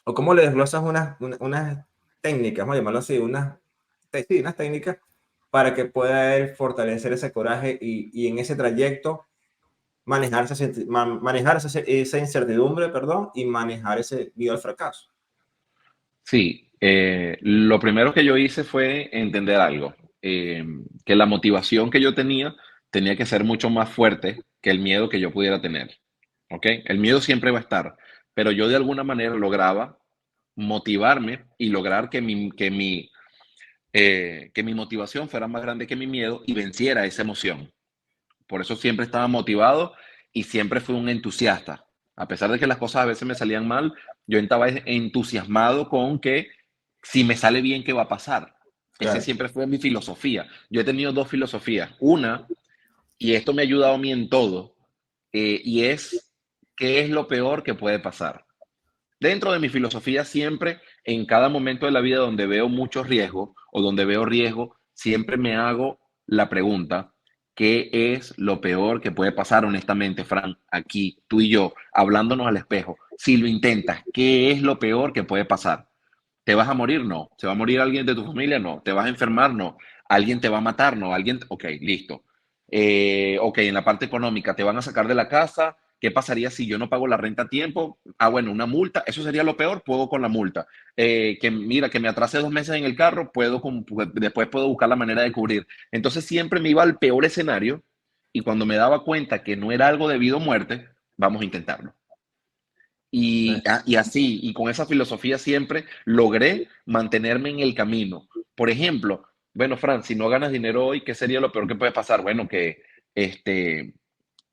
o cómo le desglosas unas técnicas, vamos a llamarlo así, sí, unas técnicas para que pueda él fortalecer ese coraje y en ese trayecto manejar esa incertidumbre, perdón, y manejar ese miedo al fracaso? Sí, lo primero que yo hice fue entender algo, que la motivación que yo tenía que ser mucho más fuerte que el miedo que yo pudiera tener. ¿Ok? El miedo siempre va a estar, pero yo de alguna manera lograba motivarme y lograr que mi motivación fuera más grande que mi miedo y venciera esa emoción. Por eso siempre estaba motivado y siempre fui un entusiasta. A pesar de que las cosas a veces me salían mal, yo estaba entusiasmado con que si me sale bien, ¿qué va a pasar? Ese Claro, siempre fue mi filosofía. Yo he tenido dos filosofías. Una, y esto me ha ayudado a mí en todo, y es, ¿qué es lo peor que puede pasar? Dentro de mi filosofía, siempre, en cada momento de la vida donde veo mucho riesgo o donde veo riesgo, siempre me hago la pregunta, ¿qué es lo peor que puede pasar honestamente, Fran? Aquí, tú y yo, hablándonos al espejo. Si lo intentas, ¿qué es lo peor que puede pasar? ¿Te vas a morir? No. ¿Se va a morir alguien de tu familia? No. ¿Te vas a enfermar? No. ¿Alguien te va a matar? No. ¿Alguien? Ok, listo. Ok, en la parte económica, ¿te van a sacar de la casa? ¿Qué pasaría si yo no pago la renta a tiempo? Ah, bueno, una multa, eso sería lo peor, puedo con la multa. Que mira, que me atrase 2 meses en el carro, después puedo buscar la manera de cubrir. Entonces siempre me iba al peor escenario y cuando me daba cuenta que no era algo de vida o muerte, vamos a intentarlo. Y así, y con esa filosofía siempre logré mantenerme en el camino. Por ejemplo, bueno, Fran, si no ganas dinero hoy, ¿qué sería lo peor que puede pasar? Bueno, que este,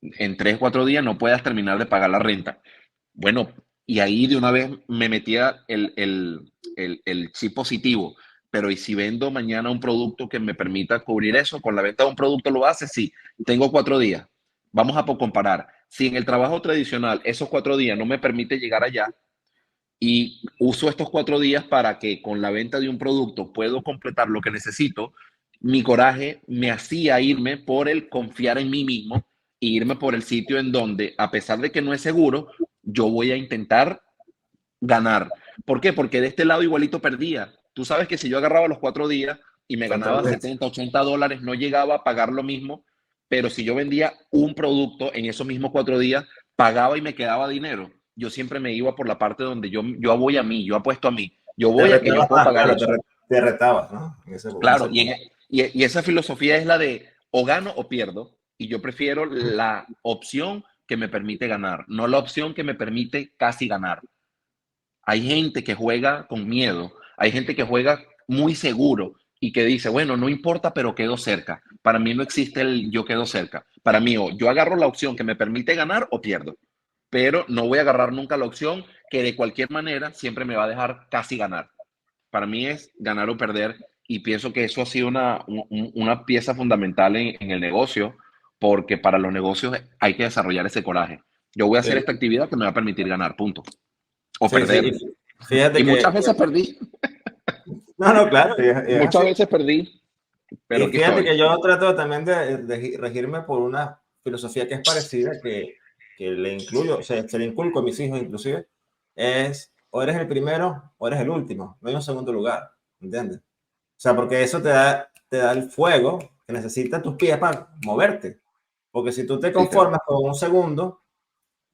en 3, 4 días no puedas terminar de pagar la renta. Bueno, y ahí de una vez me metía el chip positivo. Pero ¿y si vendo mañana un producto que me permita cubrir eso? Con la venta de un producto lo hace, sí. Tengo 4 días. Vamos a comparar. Si en el trabajo tradicional esos 4 días no me permite llegar allá y uso estos 4 días para que con la venta de un producto puedo completar lo que necesito, mi coraje me hacía irme por el confiar en mí mismo e irme por el sitio en donde, a pesar de que no es seguro, yo voy a intentar ganar. ¿Por qué? Porque de este lado igualito perdía. Tú sabes que si yo agarraba los 4 días y me ganaba Totalmente. 70, $80, no llegaba a pagar lo mismo, pero si yo vendía un producto en esos mismos 4 días, pagaba y me quedaba dinero. Yo siempre me iba por la parte donde yo voy a mí, yo apuesto a mí, yo Te voy a que yo retabas puedo más, pagar claro, eso. te retabas, ¿no? En ese Claro, punto. y esa filosofía es la de o gano o pierdo, y yo prefiero la opción que me permite ganar, no la opción que me permite casi ganar. Hay gente que juega con miedo, hay gente que juega muy seguro y que dice, bueno, no importa, pero quedo cerca. Para mí no existe el yo quedo cerca. Para mí, o yo agarro la opción que me permite ganar o pierdo, pero no voy a agarrar nunca la opción que de cualquier manera siempre me va a dejar casi ganar. Para mí es ganar o perder y pienso que eso ha sido una pieza fundamental en el negocio, porque para los negocios hay que desarrollar ese coraje. Yo voy a hacer Sí, esta actividad que me va a permitir ganar, punto. O sí, sí. perder. Y fíjate Y muchas que, veces perdí, no, no, claro, y es muchas así. veces perdí, pero Y aquí fíjate estoy. que yo trato también de regirme por una filosofía que es parecida, que le incluyo, o sea, se le inculco a mis hijos inclusive, es o eres el primero o eres el último, no hay un segundo lugar, ¿entiendes? O sea, porque eso te da el fuego que necesitan tus pies para moverte. Porque si tú te Sí, claro. conformas con un segundo,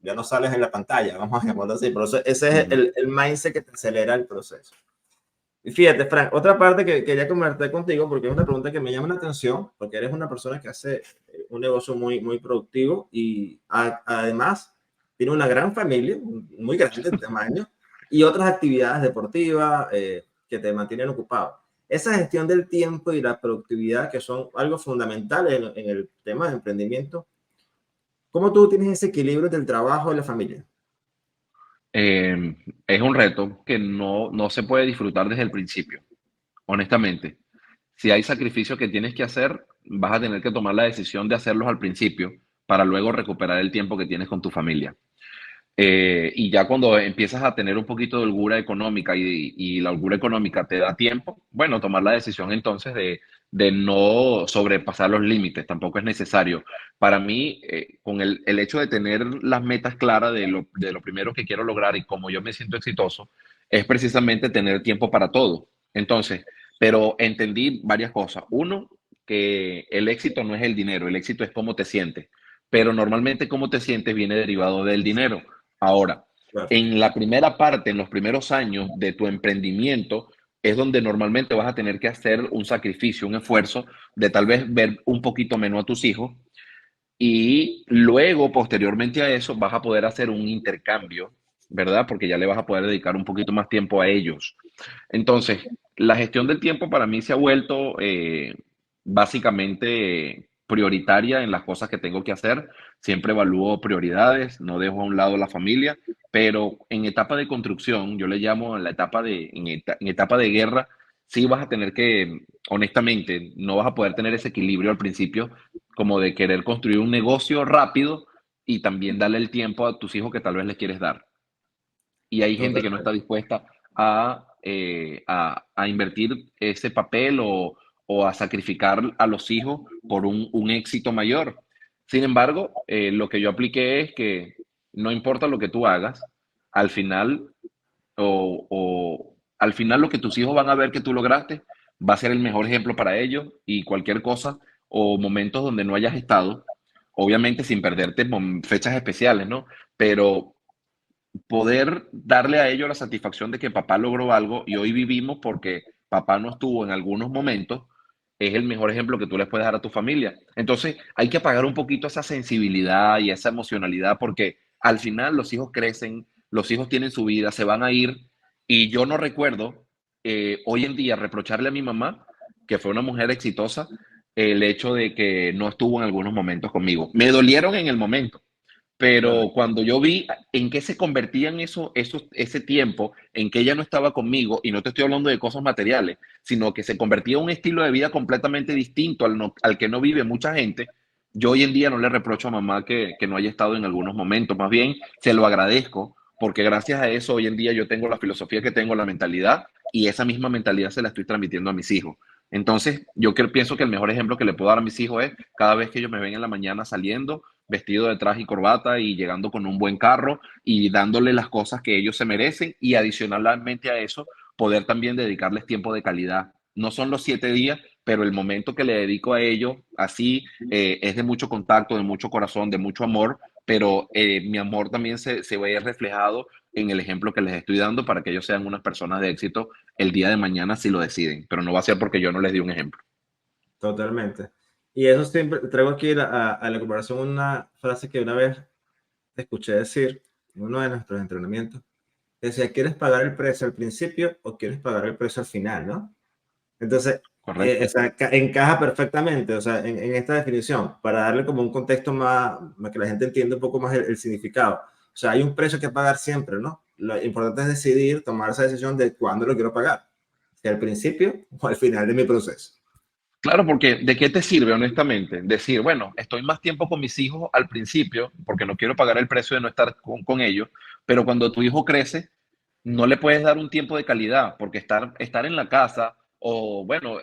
ya no sales en la pantalla, vamos a llamarlo así. Por eso ese es Ujú. el mindset que te acelera el proceso. Y fíjate, Frank, otra parte que quería conversar contigo, porque es una pregunta que me llama la atención, porque eres una persona que hace un negocio muy, muy productivo y además tiene una gran familia, muy grande en tamaño, y otras actividades deportivas que te mantienen ocupado. Esa gestión del tiempo y la productividad, que son algo fundamental en el tema de emprendimiento, ¿cómo tú tienes ese equilibrio entre el trabajo y la familia? Eh, es un reto que no se puede disfrutar desde el principio, honestamente. Si hay sacrificios que tienes que hacer, vas a tener que tomar la decisión de hacerlos al principio para luego recuperar el tiempo que tienes con tu familia. Y ya cuando empiezas a tener un poquito de holgura económica y la holgura económica te da tiempo, bueno, tomar la decisión entonces de no sobrepasar los límites, tampoco es necesario. Para mí, con el hecho de tener las metas claras de lo primero que quiero lograr y cómo yo me siento exitoso, es precisamente tener tiempo para todo. Entonces, pero entendí varias cosas. Uno, que el éxito no es el dinero, el éxito es cómo te sientes, pero normalmente cómo te sientes viene derivado del dinero. Ahora, Claro. en la primera parte, en los primeros años de tu emprendimiento, es donde normalmente vas a tener que hacer un sacrificio, un esfuerzo de tal vez ver un poquito menos a tus hijos y luego, posteriormente a eso, vas a poder hacer un intercambio, ¿verdad? Porque ya le vas a poder dedicar un poquito más tiempo a ellos. Entonces, la gestión del tiempo para mí se ha vuelto básicamente prioritaria en las cosas que tengo que hacer. Siempre evalúo prioridades, no dejo a un lado la familia, pero en etapa de construcción, yo le llamo en la etapa en etapa de guerra, sí vas a tener que, honestamente, no vas a poder tener ese equilibrio al principio, como de querer construir un negocio rápido y también darle el tiempo a tus hijos que tal vez les quieres dar. Y hay gente que no está Totalmente. dispuesta a invertir ese papel o a sacrificar a los hijos por un éxito mayor. Sin embargo, lo que yo apliqué es que no importa lo que tú hagas, al final al final lo que tus hijos van a ver que tú lograste va a ser el mejor ejemplo para ellos y cualquier cosa o momentos donde no hayas estado, obviamente sin perderte fechas especiales, ¿no? Pero poder darle a ellos la satisfacción de que papá logró algo y hoy vivimos porque papá no estuvo en algunos momentos, es el mejor ejemplo que tú les puedes dar a tu familia. Entonces, hay que apagar un poquito esa sensibilidad y esa emocionalidad porque al final los hijos crecen, los hijos tienen su vida, se van a ir, y yo no recuerdo hoy en día reprocharle a mi mamá, que fue una mujer exitosa, el hecho de que no estuvo en algunos momentos conmigo. Me dolieron en el momento, Claro. pero cuando yo vi en qué se convertían ese tiempo, en que ella no estaba conmigo, y no te estoy hablando de cosas materiales, sino que se convertía en un estilo de vida completamente distinto al que no vive mucha gente, yo hoy en día no le reprocho a mamá que no haya estado en algunos momentos, más bien se lo agradezco, porque gracias a eso hoy en día yo tengo la filosofía que tengo, la mentalidad, y esa misma mentalidad se la estoy transmitiendo a mis hijos. Entonces, pienso que el mejor ejemplo que le puedo dar a mis hijos es cada vez que ellos me ven en la mañana saliendo, vestido de traje y corbata y llegando con un buen carro y dándole las cosas que ellos se merecen, y adicionalmente a eso, poder también dedicarles tiempo de calidad. No son los 7 días, pero el momento que le dedico a ellos, así, es de mucho contacto, de mucho corazón, de mucho amor, pero mi amor también se ve reflejado en el ejemplo que les estoy dando para que ellos sean unas personas de éxito el día de mañana si lo deciden, pero no va a ser porque yo no les di un ejemplo. Totalmente. Y eso siempre traigo aquí a la comparación una frase que una vez escuché decir en uno de nuestros entrenamientos. Decía, ¿quieres pagar el precio al principio o quieres pagar el precio al final, no? Entonces, ¿Correcto? o sea, encaja perfectamente, o sea, en esta definición, para darle como un contexto más que la gente entienda un poco más el significado. O sea, hay un precio que pagar siempre, ¿no? Lo importante es decidir, tomar esa decisión de cuándo lo quiero pagar, si al principio o al final de mi proceso. Claro, porque ¿de qué te sirve, honestamente? Decir, bueno, estoy más tiempo con mis hijos al principio porque no quiero pagar el precio de no estar con ellos, pero cuando tu hijo crece, no le puedes dar un tiempo de calidad porque estar en la casa o, bueno,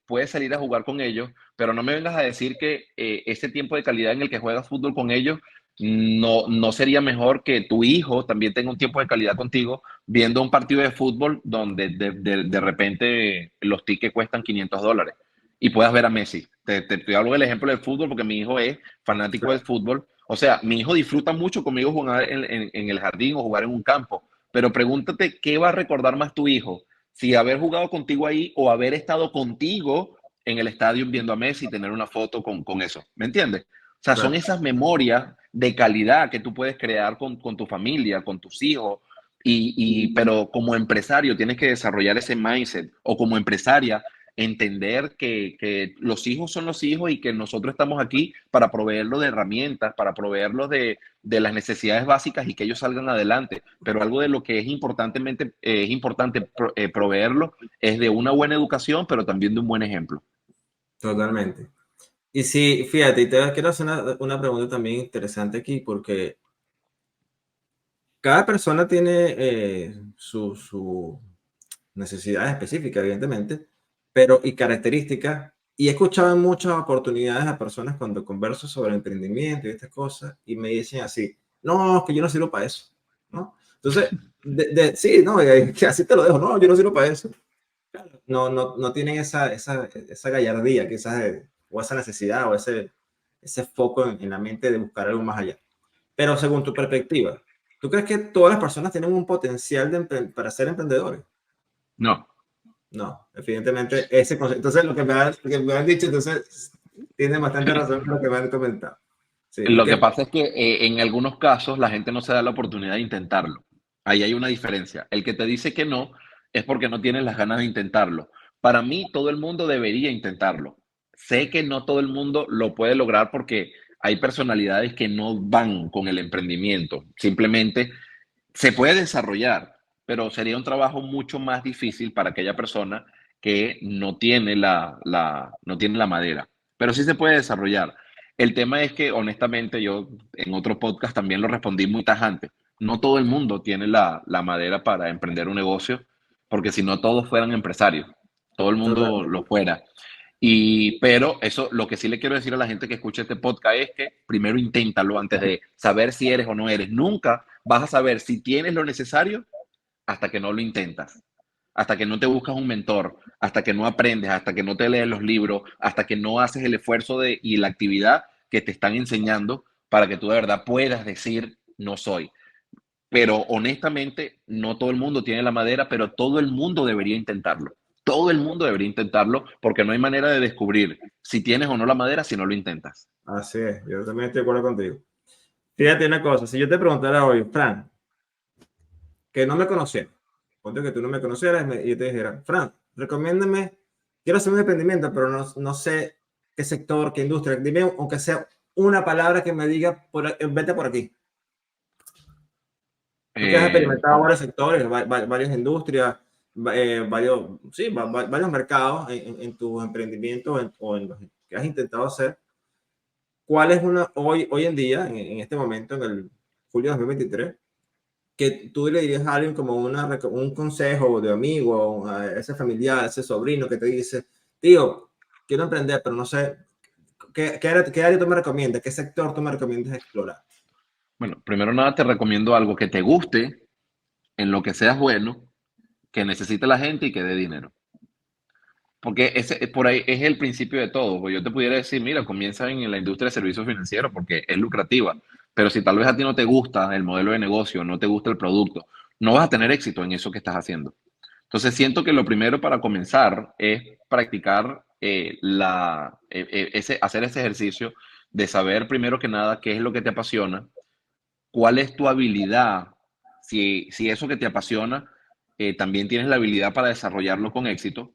puedes salir a jugar con ellos, pero no me vengas a decir que ese tiempo de calidad en el que juegas fútbol con ellos no sería mejor que tu hijo también tenga un tiempo de calidad contigo viendo un partido de fútbol donde de repente los tickets cuestan $500 y puedas ver a Messi. Te hablo del ejemplo del fútbol porque mi hijo es fanático del Claro. fútbol. O sea, mi hijo disfruta mucho conmigo jugar en el jardín o jugar en un campo, pero pregúntate qué va a recordar más tu hijo, si haber jugado contigo ahí o haber estado contigo en el estadio viendo a Messi y tener una foto con eso. ¿Me entiendes? O sea, son Claro. esas memorias de calidad que tú puedes crear con tu familia, con tus hijos, pero como empresario tienes que desarrollar ese mindset, o como empresaria entender que los hijos son los hijos y que nosotros estamos aquí para proveerlos de herramientas, para proveerlos de las necesidades básicas y que ellos salgan adelante. Pero algo de lo que es importante proveerlo es de una buena educación, pero también de un buen ejemplo. Totalmente. Y sí, fíjate, y te quiero hacer una pregunta también interesante aquí, porque cada persona tiene su necesidades específicas, evidentemente, pero y características. Y he escuchado en muchas oportunidades a personas cuando converso sobre emprendimiento y estas cosas, y me dicen así, no, es que yo no sirvo para eso, ¿no? Entonces, sí, no, que así te lo dejo, no, yo no sirvo para eso. Claro, no tienen esa gallardía, quizás, o esa necesidad, o ese foco en la mente de buscar algo más allá. Pero según tu perspectiva, ¿tú crees que todas las personas tienen un potencial para ser emprendedores? No. No, evidentemente ese concepto. Entonces, lo que me han dicho, entonces, tiene bastante razón con lo que me han comentado. Sí, Lo que porque, pasa es que en algunos casos la gente no se da la oportunidad de intentarlo. Ahí hay una diferencia. El que te dice que no es porque no tienes las ganas de intentarlo. Para mí, todo el mundo debería intentarlo. Sé que no todo el mundo lo puede lograr porque hay personalidades que no van con el emprendimiento. Simplemente se puede desarrollar, pero sería un trabajo mucho más difícil para aquella persona que no tiene la madera. Pero sí se puede desarrollar. El tema es que, honestamente, yo en otro podcast también lo respondí muy tajante. No todo el mundo tiene la madera para emprender un negocio, porque si no todos fueran empresarios, todo el mundo totalmente. lo fuera. Pero eso, lo que sí le quiero decir a la gente que escucha este podcast es que primero inténtalo antes de saber si eres o no eres. Nunca vas a saber si tienes lo necesario hasta que no lo intentas, hasta que no te buscas un mentor, hasta que no aprendes, hasta que no te lees los libros, hasta que no haces el esfuerzo y la actividad que te están enseñando para que tú de verdad puedas decir no soy. Pero honestamente, no todo el mundo tiene la madera, pero todo el mundo debería intentarlo. Todo el mundo debería intentarlo porque no hay manera de descubrir si tienes o no la madera si no lo intentas. Así es, yo también estoy de acuerdo contigo. Fíjate una cosa, si yo te preguntara hoy, Fran, que no me conocieran. Ponte que tú no me conocieras y yo te dijera, Fran, recomiéndame, quiero hacer un emprendimiento, pero no sé qué sector, qué industria. Dime, aunque sea una palabra que me diga, vete por aquí. Tú que has experimentado Bueno, varios sectores, varias industrias, varios, sí, varios mercados en tus emprendimientos o en los que has intentado hacer. ¿Cuál es hoy en día, en este momento, en el julio de 2023, que tú le dirías a alguien como un consejo de amigo, a ese familiar, a ese sobrino que te dice, tío, quiero emprender, pero no sé, ¿qué área tú me recomiendas? ¿Qué sector tú me recomiendas explorar? bueno, primero nada te recomiendo algo que te guste, en lo que seas bueno, que necesite la gente y que dé dinero. Porque ese, por ahí es el principio de todo. Pues yo te pudiera decir, mira, comienza en la industria de servicios financieros porque es lucrativa. Pero si tal vez a ti no te gusta el modelo de negocio, no te gusta el producto, no vas a tener éxito en eso que estás haciendo. Entonces siento que lo primero para comenzar es practicar hacer ese ejercicio de saber primero que nada qué es lo que te apasiona, cuál es tu habilidad, si eso que te apasiona también tienes la habilidad para desarrollarlo con éxito,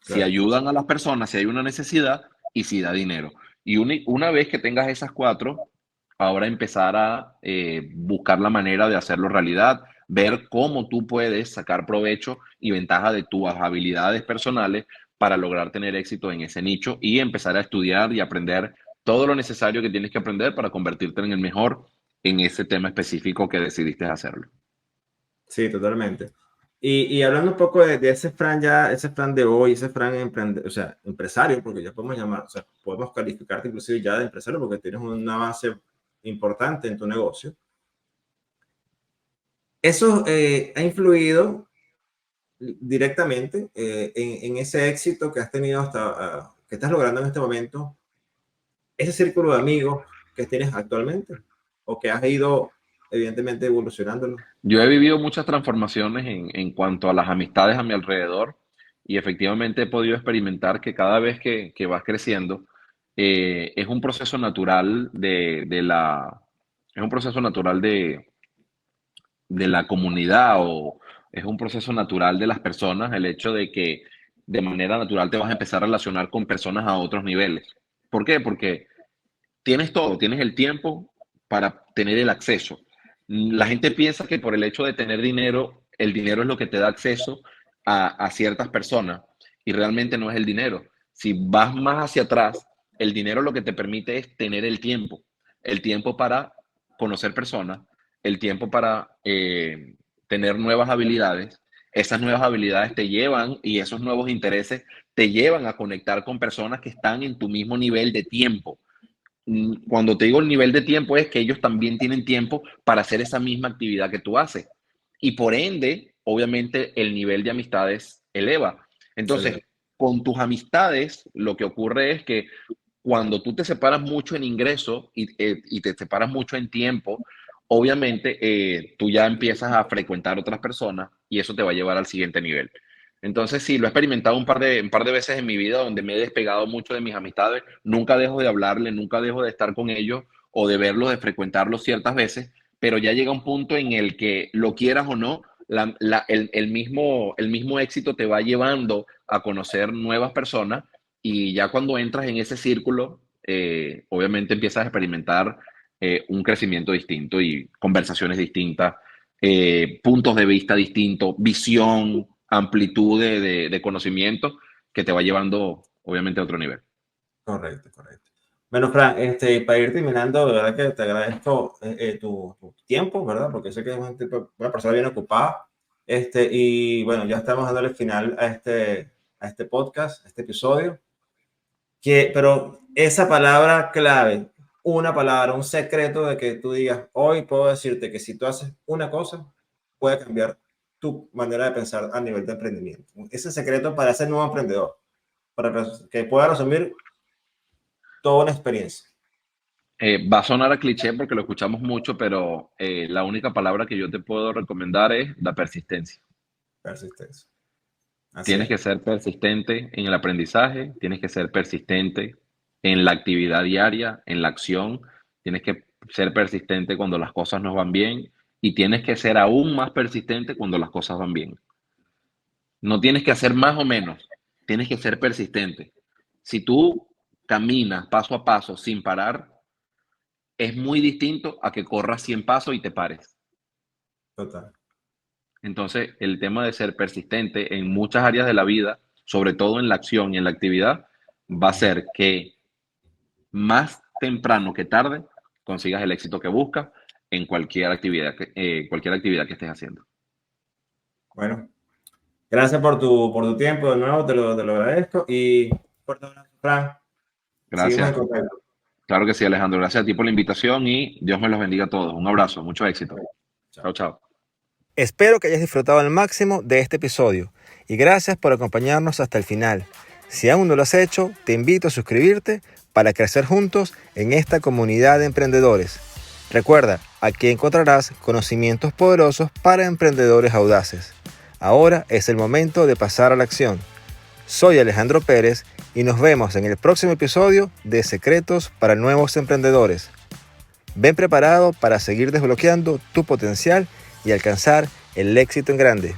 si Claro. ayudan a las personas, si hay una necesidad y si da dinero. Y una vez que tengas esas cuatro, ahora empezar a buscar la manera de hacerlo realidad, ver cómo tú puedes sacar provecho y ventaja de tus habilidades personales para lograr tener éxito en ese nicho y empezar a estudiar y aprender todo lo necesario que tienes que aprender para convertirte en el mejor en ese tema específico que decidiste hacerlo. Sí, totalmente. Y hablando un poco de ese Fran ya, ese Fran de hoy, ese Fran o sea, empresario, porque ya podemos llamar, o sea, podemos calificarte inclusive ya de empresario porque tienes un avance importante en tu negocio. Eso ha influido directamente en ese éxito que has tenido que estás logrando en este momento, ese círculo de amigos que tienes actualmente o que has ido evidentemente evolucionándolo. Yo he vivido muchas transformaciones en cuanto a las amistades a mi alrededor y efectivamente he podido experimentar que cada vez que vas creciendo es un proceso natural es un proceso natural de la comunidad o es un proceso natural de las personas el hecho de que de manera natural te vas a empezar a relacionar con personas a otros niveles. ¿Por qué? Porque tienes todo, tienes el tiempo para tener el acceso. La gente piensa que por el hecho de tener dinero, el dinero es lo que te da acceso a ciertas personas y realmente no es el dinero. Si vas más hacia atrás, el dinero lo que te permite es tener el tiempo para conocer personas, el tiempo para tener nuevas habilidades. Esas nuevas habilidades te llevan y esos nuevos intereses te llevan a conectar con personas que están en tu mismo nivel de tiempo. Cuando te digo el nivel de tiempo es que ellos también tienen tiempo para hacer esa misma actividad que tú haces. Y por ende, obviamente, el nivel de amistades eleva. Entonces, Excelente. con tus amistades, lo que ocurre es que cuando tú te separas mucho en ingreso y te separas mucho en tiempo, obviamente tú ya empiezas a frecuentar otras personas y eso te va a llevar al siguiente nivel. Entonces, sí, lo he experimentado un par de veces en mi vida donde me he despegado mucho de mis amistades. Nunca dejo de hablarle, nunca dejo de estar con ellos o de verlos, de frecuentarlos ciertas veces, pero ya llega un punto en el que, lo quieras o no, el mismo éxito te va llevando a conocer nuevas personas y ya cuando entras en ese círculo, obviamente empiezas a experimentar un crecimiento distinto y conversaciones distintas, puntos de vista distintos, visión, amplitud de conocimiento que te va llevando, obviamente, a otro nivel. Correcto, correcto. Bueno, Fran, para ir terminando, de verdad que te agradezco tu tiempo, ¿verdad? Porque sé que es una persona bien ocupada. Y bueno, ya estamos dando el final a este podcast, a este episodio. Pero esa palabra clave, una palabra, un secreto de que tú digas, hoy puedo decirte que si tú haces una cosa, puede cambiar tu manera de pensar a nivel de emprendimiento. Ese secreto para ser nuevo emprendedor, para que pueda resumir toda una experiencia. Va a sonar a cliché porque lo escuchamos mucho, pero la única palabra que yo te puedo recomendar es la persistencia. Persistencia. Así Tienes es. que ser persistente en el aprendizaje, tienes que ser persistente en la actividad diaria, en la acción, tienes que ser persistente cuando las cosas no van bien y tienes que ser aún más persistente cuando las cosas van bien. No tienes que hacer más o menos, tienes que ser persistente. Si tú caminas paso a paso sin parar, es muy distinto a que corras 100 pasos y te pares. Total. Entonces, el tema de ser persistente en muchas áreas de la vida, sobre todo en la acción y en la actividad, va a ser que más temprano que tarde consigas el éxito que buscas en cualquier actividad que estés haciendo. Bueno, gracias por tu tiempo de nuevo, te lo agradezco. Y fuerte abrazo, Fran. Seguimos en Gracias. contacto. Claro que sí, Alejandro. Gracias a ti por la invitación y Dios me los bendiga a todos. Un abrazo, mucho éxito. Chao. Chao, chao. Espero que hayas disfrutado al máximo de este episodio y gracias por acompañarnos hasta el final. Si aún no lo has hecho, te invito a suscribirte para crecer juntos en esta comunidad de emprendedores. Recuerda, aquí encontrarás conocimientos poderosos para emprendedores audaces. Ahora es el momento de pasar a la acción. Soy Alejandro Pérez y nos vemos en el próximo episodio de Secretos para Nuevos Emprendedores. Ven preparado para seguir desbloqueando tu potencial y alcanzar el éxito en grande.